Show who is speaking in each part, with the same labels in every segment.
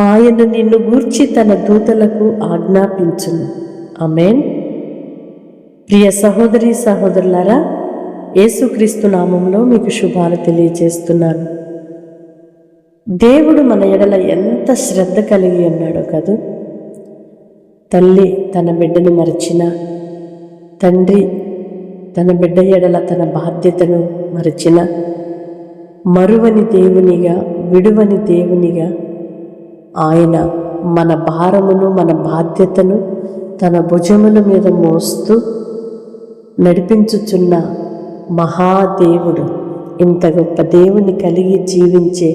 Speaker 1: ఆయన నిన్ను గూర్చి తన దూతలకు ఆజ్ఞాపించును. ఆమేన్. ప్రియ సహోదరి సహోదరులారా, యేసుక్రీస్తు నామంలో మీకు శుభాలు తెలియజేస్తున్నాను. దేవుడు మన ఎడల ఎంత శ్రద్ధ కలిగి ఉన్నాడో కదూ. తల్లి తన బిడ్డను మరచిన, తండ్రి తన బిడ్డ ఎడల తన బాధ్యతను మరచిన, మరువని దేవునిగా, విడువని దేవునిగా ఆయన మన భారమును, మన బాధ్యతను తన భుజముల మీద మోస్తూ నడిపించుచున్న మహాదేవుడు. ఇంత గొప్ప దేవుని కలిగి జీవించే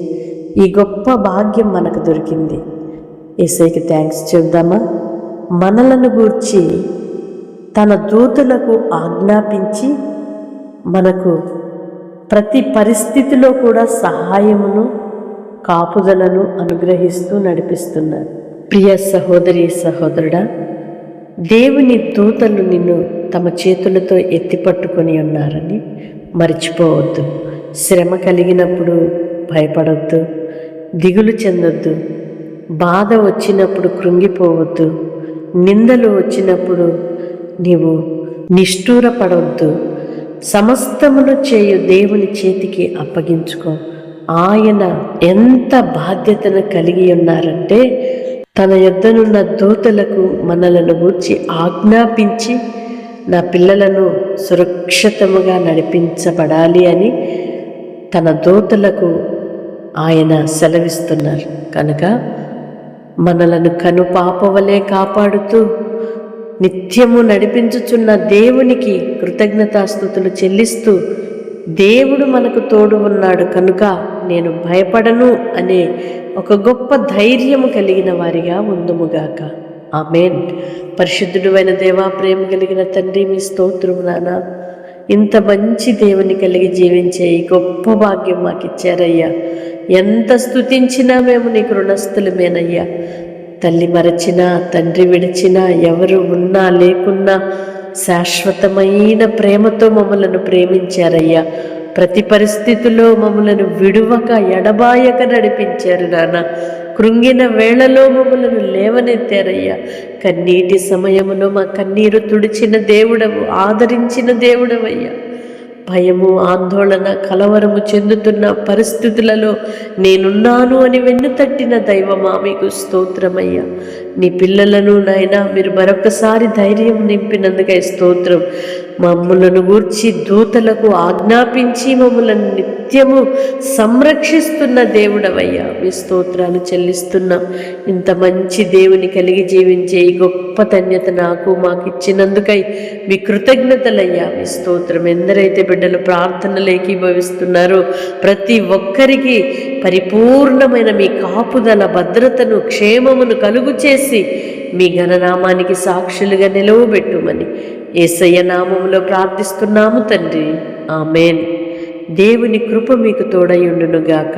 Speaker 1: ఈ గొప్ప భాగ్యం మనకు దొరికింది. యేసయ్యకి థ్యాంక్స్ చెప్దామా? మనలను గూర్చి తన దూతలకు ఆజ్ఞాపించి మనకు ప్రతి పరిస్థితిలో కూడా సహాయమును, కాపుదలను అనుగ్రహిస్తూ నడిపిస్తున్నారు. ప్రియ సహోదరి సహోదరుడా, దేవుని దూతలు నిన్ను తమ చేతులతో ఎత్తిపట్టుకొని ఉన్నారని మర్చిపోవద్దు. శ్రమ కలిగినప్పుడు భయపడొద్దు, దిగులు చెందొద్దు, బాధ వచ్చినప్పుడు కృంగిపోవద్దు, నిందలు వచ్చినప్పుడు నీవు నిష్ఠూరపడవద్దు. సమస్తమును చేయు దేవుని చేతికి అప్పగించుకో. ఆయన ఎంత బాధ్యతను కలిగి ఉన్నారంటే, తన యొద్దనున్న దూతలకు మనలను గూర్చి ఆజ్ఞాపించి నా పిల్లలను సురక్షితముగా నడిపించబడాలి అని తన దూతలకు ఆయన సెలవిస్తున్నారు. కనుక మనలను కనుపాపవలే కాపాడుతూ నిత్యము నడిపించుచున్న దేవునికి కృతజ్ఞతాస్తుతులు చెల్లిస్తూ, దేవుడు మనకు తోడు ఉన్నాడు కనుక నేను భయపడను అనే ఒక గొప్ప ధైర్యము కలిగిన వారిగా ఉందుముగాక. ఆమేన్. పరిశుద్ధుడు అయిన దేవా, ప్రేమ కలిగిన తండ్రి, మీ స్తోత్రము నానా. ఇంత మంచి దేవుని కలిగి జీవించే ఈ గొప్ప భాగ్యం మాకు ఇచ్చారయ్యా. ఎంత స్తుతించినా మేము నీకు రుణస్థులమేనయ్యా. తల్లి మరచినా, తండ్రి విడిచినా, ఎవరు ఉన్నా లేకున్నా శాశ్వతమైన ప్రేమతో మమ్మలను ప్రేమించారయ్యా. ప్రతి పరిస్థితుల్లో మమ్మలను విడువక, ఎడబాయక నడిపించారు నాన్న. కృంగిన వేళలో మమ్మలను లేవనెత్తారయ్యా. కన్నీటి సమయములో మా కన్నీరు తుడిచిన దేవుడవు, ఆదరించిన దేవుడవయ్యా. భయము, ఆందోళన, కలవరము చెందుతున్న పరిస్థితులలో నేనున్నాను అని వెన్నుతట్టిన దైవమా, మీకు స్తోత్రమయ్యా. నీ పిల్లలను నాయనా మీరు మరొకసారి ధైర్యం నింపినందుకై స్తోత్రం. మమ్మలను గూర్చి దూతలకు ఆజ్ఞాపించి మమ్మలను నిత్యము సంరక్షిస్తున్న దేవుడవయ్యా, మీ స్తోత్రాలు చెల్లిస్తున్నాం. ఇంత మంచి దేవుని కలిగి జీవించే ఈ గొప్ప ధన్యత నాకు మాకు ఇచ్చినందుకై మీ కృతజ్ఞతలయ్యా, మీ స్తోత్రం. ఎందరైతే బిడ్డలు ప్రార్థనలు ఏకీభవిస్తున్నారో ప్రతి ఒక్కరికి పరిపూర్ణమైన మీ కాపుదల, భద్రతను, క్షేమమును కలుగు చేసి మీ ఘననామానికి సాక్షులుగా నిలవబెట్టుమని యేసయ్య నామములో ప్రార్థిస్తున్నాము తండ్రి. ఆమేన్. దేవుని కృప మీకు తోడయుండునుగాక.